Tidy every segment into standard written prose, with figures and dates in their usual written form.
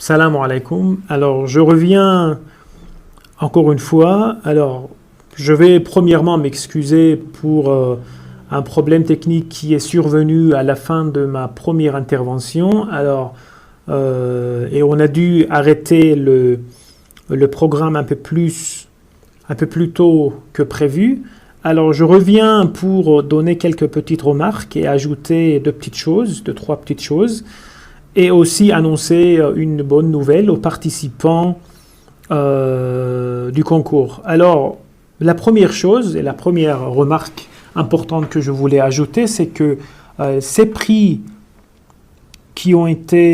Salam alaikum. Alors, je reviens encore une fois. Alors, je vais premièrement m'excuser pour un problème technique qui est survenu à la fin de ma première intervention. Alors, et on a dû arrêter le programme un peu plus tôt que prévu. Alors, je reviens pour donner quelques petites remarques et ajouter deux trois petites choses. Et aussi annoncer une bonne nouvelle aux participants du concours. Alors, la première chose et la première remarque importante que je voulais ajouter, c'est que ces prix qui ont été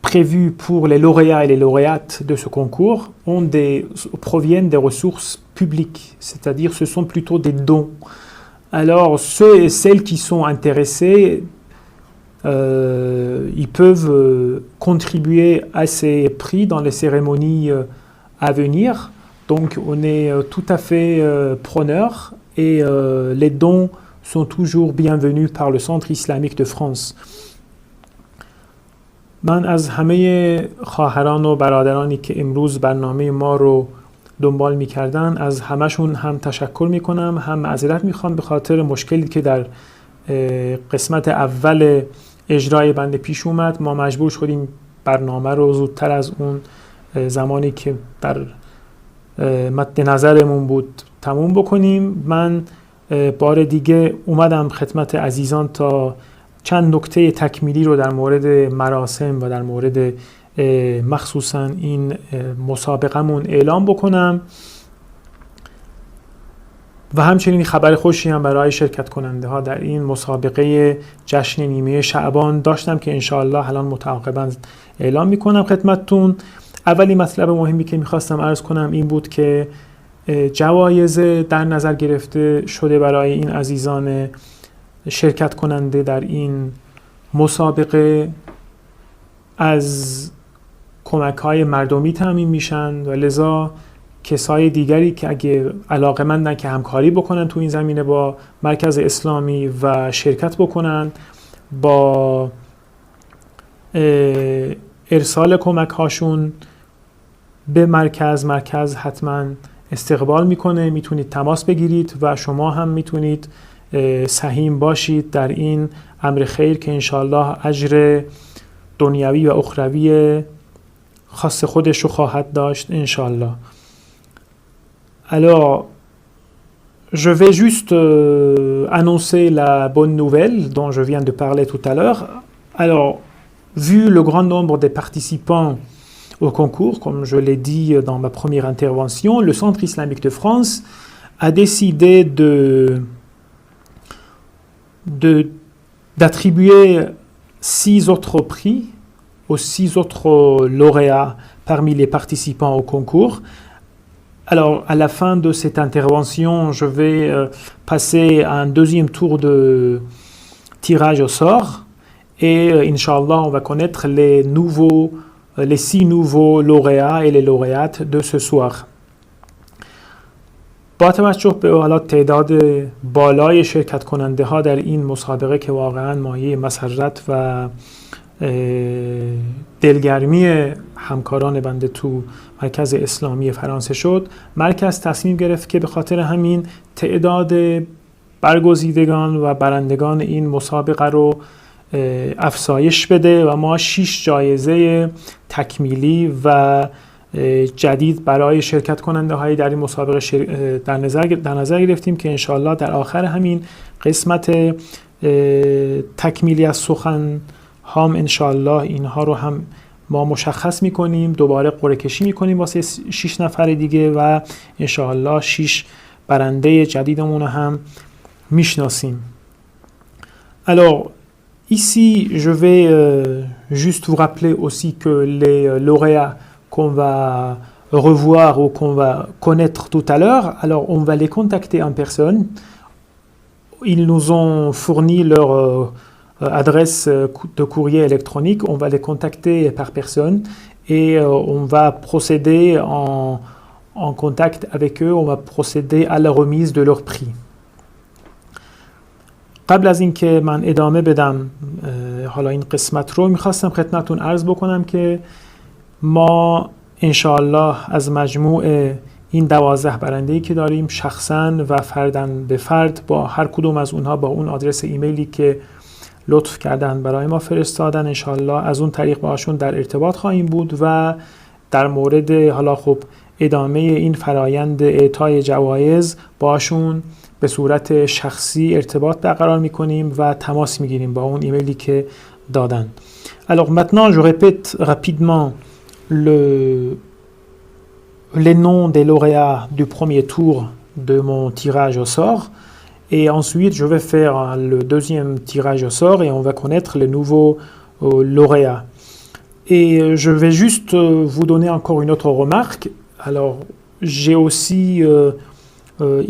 prévus pour les lauréats et les lauréates de ce concours proviennent des ressources publiques, c'est-à-dire ce sont plutôt des dons. Alors, ceux et celles qui sont intéressés, ils peuvent contribuer à ces prix dans les cérémonies à venir. Donc on est tout à fait preneurs et les dons sont toujours bienvenus par le Centre islamique de France. من از همه خواهران و برادرانی که امروز برنامه ما رو دنبال می‌کردن از همشون هم تشکر می‌کنم، هم معذرت می‌خوام به خاطر مشکلی که در قسمت اول اجرای بنده پیش اومد. ما مجبور شدیم برنامه رو زودتر از اون زمانی که در مد نظرمون بود تموم بکنیم. من بار دیگه اومدم خدمت عزیزان تا چند نکته تکمیلی رو در مورد مراسم و در مورد مخصوصا این مسابقمون اعلام بکنم و همچنین خبر خوشی هم برای شرکت کننده ها در این مسابقه جشن نیمه شعبان داشتم که انشاءالله الان متعاقباً اعلام میکنم خدمتتون. اولی مطلب مهمی که میخواستم عرض کنم این بود که جوایز در نظر گرفته شده برای این عزیزان شرکت کننده در این مسابقه از کمک های مردمی تامین میشن و لذا کسای دیگری که اگه علاقه‌مندن که همکاری بکنن تو این زمینه با مرکز اسلامی و شرکت بکنن، با ارسال کمک هاشون به مرکز حتما استقبال میکنه. میتونید تماس بگیرید و شما هم میتونید سهیم باشید در این امر خیر که انشاءالله اجر دنیوی و اخروی خاص خودش رو خواهد داشت انشاءالله. Alors, je vais juste annoncer la bonne nouvelle dont je viens de parler tout à l'heure. Alors, vu le grand nombre des participants au concours, comme je l'ai dit dans ma première intervention, le Centre islamique de France a décidé d'attribuer 6 autres prix aux 6 autres lauréats parmi les participants au concours. Alors, à la fin de cette intervention, je vais passer à un deuxième tour de tirage au sort et Inch'Allah, on va connaître les 6 nouveaux lauréats et les lauréates de ce soir. با توجه به حالا تعداد بالای شرکت کننده ها در این مسابقه که واقعا مایه مسرت و دلگرمی همکاران بنده تو مرکز اسلامی فرانسه شد، مرکز تصمیم گرفت که به خاطر همین تعداد برگزیدگان و برندگان این مسابقه رو افزایش بده و ما 6 جایزه تکمیلی و جدید برای شرکت کننده های در این مسابقه در نظر گرفتیم که انشاءالله در آخر همین قسمت تکمیلی از سخن هم انشاءالله اینها رو هم ما مشخص میکنیم، دوباره قرعه کشی میکنیم واسه 6 نفر دیگه و انشاءالله 6 برنده جدیدمون هم میشناسیم. Alors, ici, je vais juste vous rappeler aussi que les lauréats qu'on va revoir ou qu'on va connaître tout à l'heure, alors on va les contacter en personne. Ils nous ont fourni leur adresse de courrier électronique, on va les contacter par personne et on va procéder en contact avec eux, on va procéder à la remise de leur prix. قبل از اینکه من ادامه بدم حالا این قسمت رو میخواستم خدمتتون عرض بکنم که ما انشاءالله از مجموع این 12 برنده‌ای که داریم شخصاً و فرداً به فرد با هر کدوم از اونها با اون آدرس ایمیلی که لطف کردن برای ما فرستادن انشاءالله از اون طریق باشون در ارتباط خواهیم بود و در مورد حالا خب ادامه این فرایند اعطای جوایز باشون به صورت شخصی ارتباط برقرار میکنیم و تماس میگیریم با اون ایمیلی که دادن. Alors maintenant je répète rapidement les noms des lauréats du premier tour de mon tirage au sort et ensuite je vais faire le deuxième tirage au sort et on va connaître les nouveaux lauréats. Et je vais juste vous donner encore une autre remarque. Alors j'ai aussi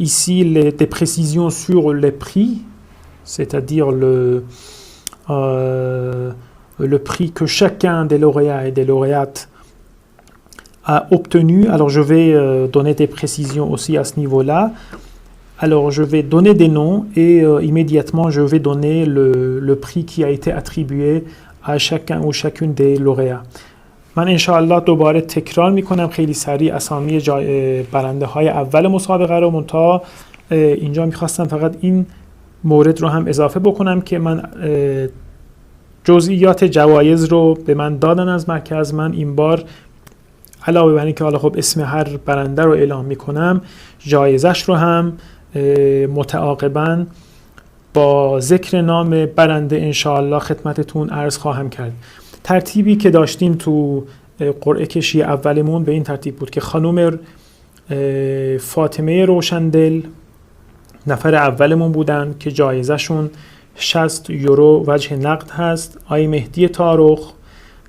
ici des précisions sur les prix, c'est-à-dire le prix que chacun des lauréats et des lauréates a obtenu. Alors je vais donner des précisions aussi à ce niveau-là. Alors je vais donner des noms et immédiatement je vais donner le prix qui a été attribué à chacun ou chacune des lauréats. من انشاءالله دوباره تکرار میکنم خیلی سریع اسامی برنده های اول مسابقه رو منتها اینجا میخواستم فقط این مورد رو هم اضافه بکنم که من جزئیات جوایز رو به من دادن از مرکز. من این بار علاوه بر اینکه حالا خب اسم هر برنده رو اعلام میکنم جایزش رو هم متعاقباً با ذکر نام برنده انشاءالله خدمتتون عرض خواهم کرد. ترتیبی که داشتیم تو قرعه کشی اولمون به این ترتیب بود که خانم فاطمه روشندل نفر اولمون بودن که جایزشون 60 یورو وجه نقد هست. آقای مهدی تارخ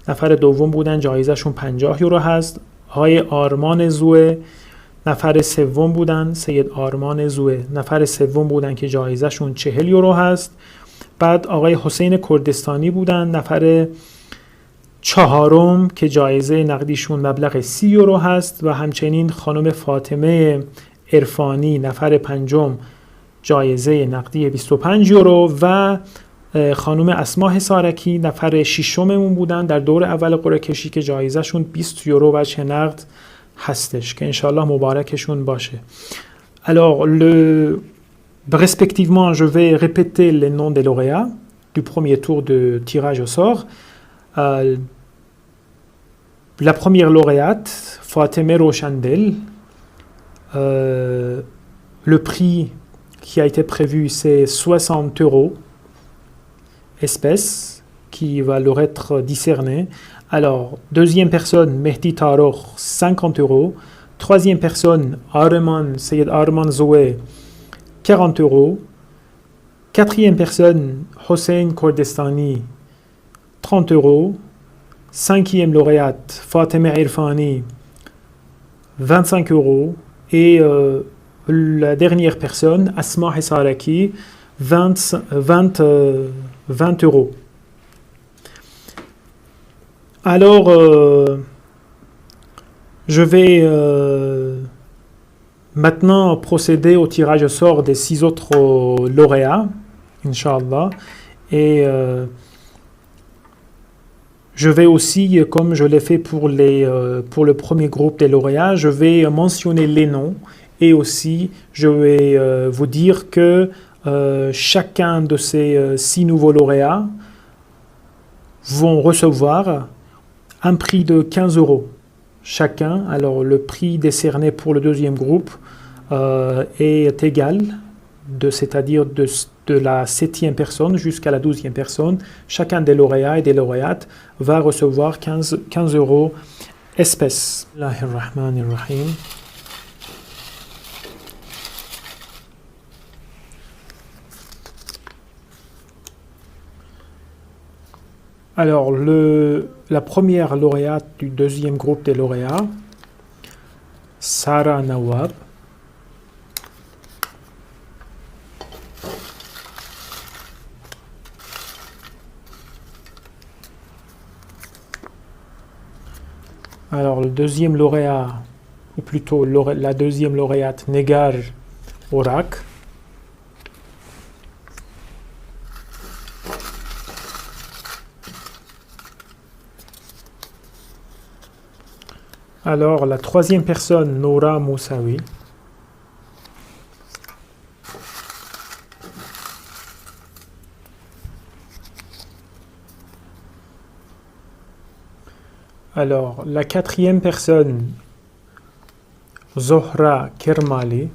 نفر دوم بودن جایزشون 50 یورو هست. آقای آرمان زوه نفر سوم بودن، سید آرمان زوه نفر سوم بودن که جایزشون 40 یورو هست. بعد آقای حسین کردستانی بودن نفر چهارم که جایزه نقدیشون مبلغ 30 یورو هست و همچنین خانم فاطمه عرفانی نفر پنجم جایزه نقدی 25 یورو و خانم اسما حصارکی نفر ششممون بودن در دور اول قرعه کشی که جایزهشون 20 یورو وجه نقد هستش که انشالله مبارکشون باشه. Alors respectivement je vais répéter les noms des lauréats du premier tour de tirage au sort. La première lauréate, Fatemeh Roshandel, le prix qui a été prévu c'est 60 euros espèces qui va leur être décerné. Alors, deuxième personne, Mehdi Tarokh, 50 euros. Troisième personne, Sayed Arman Zoué, 40 euros. Quatrième personne, Hossein Kordestani, 30 euros. Cinquième lauréate, Fatemeh Irfani, 25 euros. Et la dernière personne, Asma Hissaraki, 20 euros. Alors, je vais maintenant procéder au tirage au sort des 6 autres lauréats, Inch'Allah. Et je vais aussi, comme je l'ai fait pour le premier groupe des lauréats, je vais mentionner les noms et aussi je vais vous dire que chacun de ces 6 nouveaux lauréats vont recevoir un prix de 15 euros chacun. Alors le prix décerné pour le deuxième groupe est égal, c'est-à-dire de la 7e personne jusqu'à la 12e personne. Chacun des lauréats et des lauréates va recevoir 15 euros espèces. Bismillahirrahmanirrahim. Alors, la première lauréate du deuxième groupe des lauréats, Sarah Nawab. Alors, le deuxième lauréat, ou plutôt la deuxième lauréate, Negar Orak. Alors, la troisième personne, Noura Moussaoui. Alors, la quatrième personne, Zohra Kermali.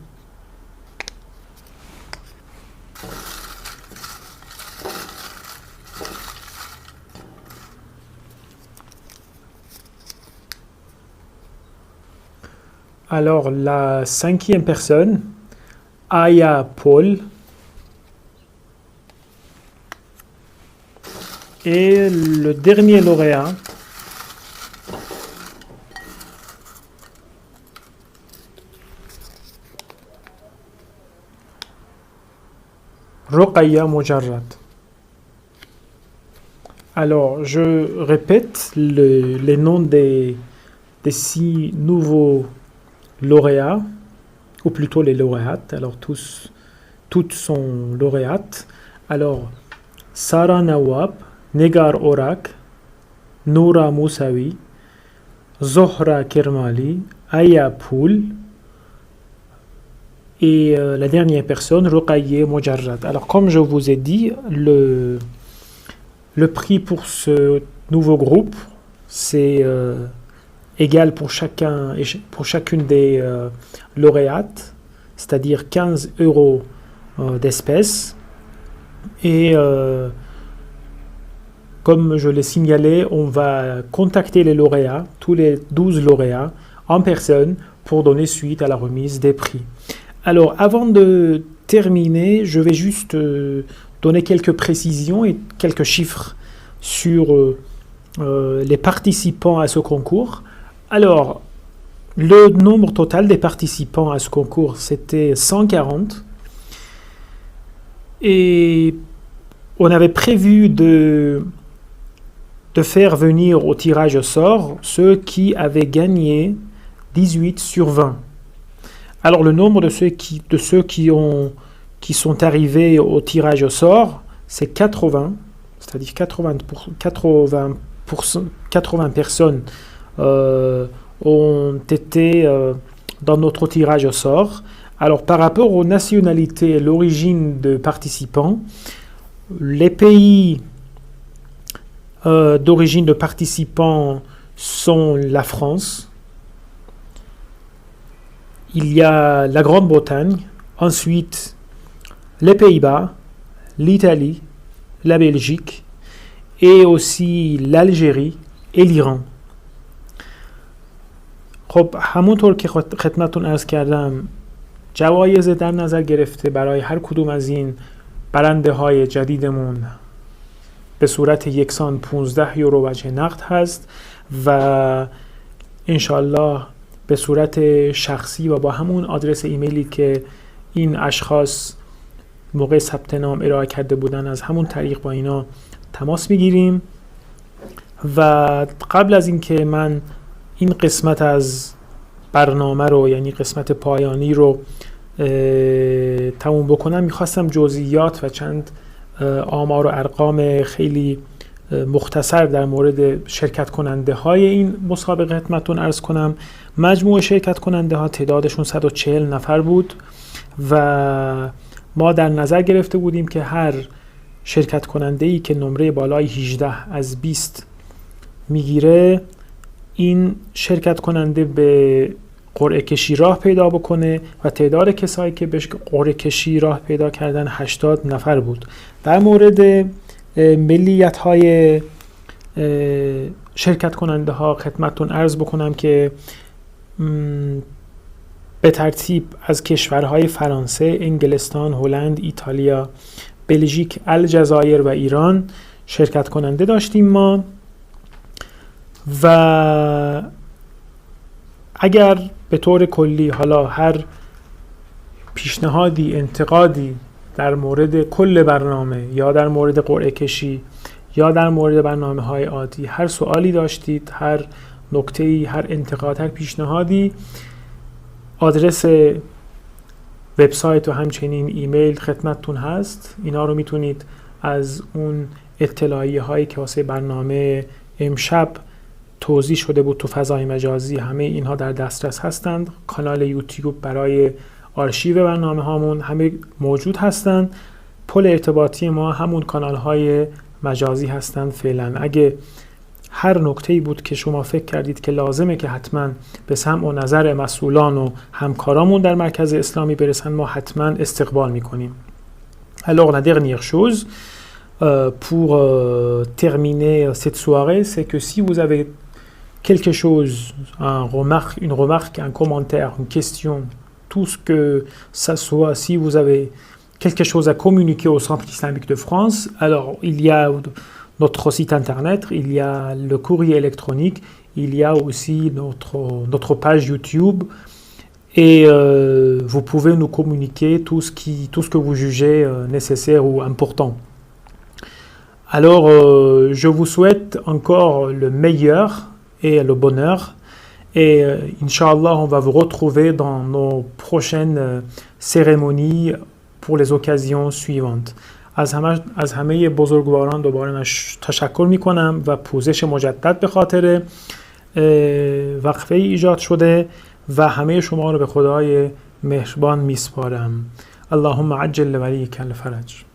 Alors, la cinquième personne, Aya Paul. Et le dernier lauréat, Roqaya Mojarrad. Alors, je répète les noms des 6 nouveaux lauréats, ou plutôt les lauréates. Alors, toutes sont lauréates. Alors, Sara Nawab, Negar Orak, Noura Moussaoui, Zohra Kermali, Aya Poul, et la dernière personne, Roqaya Mojarrad. Alors, comme je vous ai dit, le prix pour ce nouveau groupe, c'est égal pour chacune des lauréates, c'est-à-dire 15 € d'espèces. Et comme je l'ai signalé, on va contacter les lauréats, tous les 12 lauréats, en personne pour donner suite à la remise des prix. Alors, avant de terminer, je vais juste donner quelques précisions et quelques chiffres sur les participants à ce concours. Alors, le nombre total des participants à ce concours, c'était 140. Et on avait prévu de faire venir au tirage au sort ceux qui avaient gagné 18 sur 20. Alors, le nombre de ceux qui sont arrivés au tirage au sort, c'est 80, c'est-à-dire 80 personnes ont été dans notre tirage au sort. Alors, par rapport aux nationalités et l'origine de participants, les pays d'origine de participants sont la France, il y a la Grande-Bretagne, ensuite les Pays-Bas, l'Italie, la Belgique et aussi l'Algérie et l'Iran. خب همونطور که خدمتتون عرض کردم جوایز در نظر گرفته برای هر کدوم از این برنده های جدیدمون به صورت یکسان 15 یورو وجه نقد هست و انشالله به صورت شخصی و با همون آدرس ایمیلی که این اشخاص موقع ثبت نام ارائه کرده بودن از همون طریق با اینا تماس میگیریم. و قبل از اینکه من این قسمت از برنامه رو یعنی قسمت پایانی رو تموم بکنم، میخواستم جزئیات و چند آمار و ارقام خیلی مختصر در مورد شرکت کننده های این مسابقه خدمتتون عرض کنم. مجموع شرکت کننده ها تعدادشون 140 نفر بود و ما در نظر گرفته بودیم که هر شرکت کننده ای که نمره بالای 18 از 20 میگیره، این شرکت کننده به قرعه کشی راه پیدا بکنه و تعداد کسایی که به قرعه کشی راه پیدا کردن 80 نفر بود. در مورد ملیت های شرکت کننده ها خدمتتون عرض بکنم که به ترتیب از کشورهای فرانسه، انگلستان، هلند، ایتالیا، بلژیک، الجزایر و ایران شرکت کننده داشتیم ما. و اگر به طور کلی حالا هر پیشنهادی، انتقادی در مورد کل برنامه یا در مورد قرعه کشی یا در مورد برنامه های عادی هر سوالی داشتید، هر نکته‌ای، هر انتقاد، هر پیشنهادی، آدرس وبسایت و همچنین ایمیل خدمتتون هست. اینا رو میتونید از اون اطلاعیه هایی که واسه برنامه امشب توضیح شده بود تو فضای مجازی همه اینها در دسترس هستند. کانال یوتیوب برای آرشیو برنامه هامون همه موجود هستند. پل ارتباطی ما همون کانال های مجازی هستند فعلا. اگه هر نکته‌ای بود که شما فکر کردید که لازمه که حتما به سمع و نظر مسئولان و همکارامون در مرکز اسلامی برسن، ما حتما استقبال میکنیم. Alors la dernière chose pour terminer cette soirée, c'est que si vous avez quelque chose, une remarque, un commentaire, une question, tout ce que ça soit, si vous avez quelque chose à communiquer au Centre islamique de France, alors il y a notre site internet, il y a le courrier électronique, il y a aussi notre page YouTube et vous pouvez nous communiquer tout ce que vous jugez nécessaire ou important. Alors je vous souhaite encore le meilleur et le bonheur et Inch'Allah on va vous retrouver dans nos prochaines cérémonies pour les occasions suivantes. از همه بزرگواران دوباره تشکر میکنم و پوزش مجدد به خاطر وقفه ایجاد شده و همه شما رو به خدای مهربان میسپارم. اللهم عجل لولیک الفرج.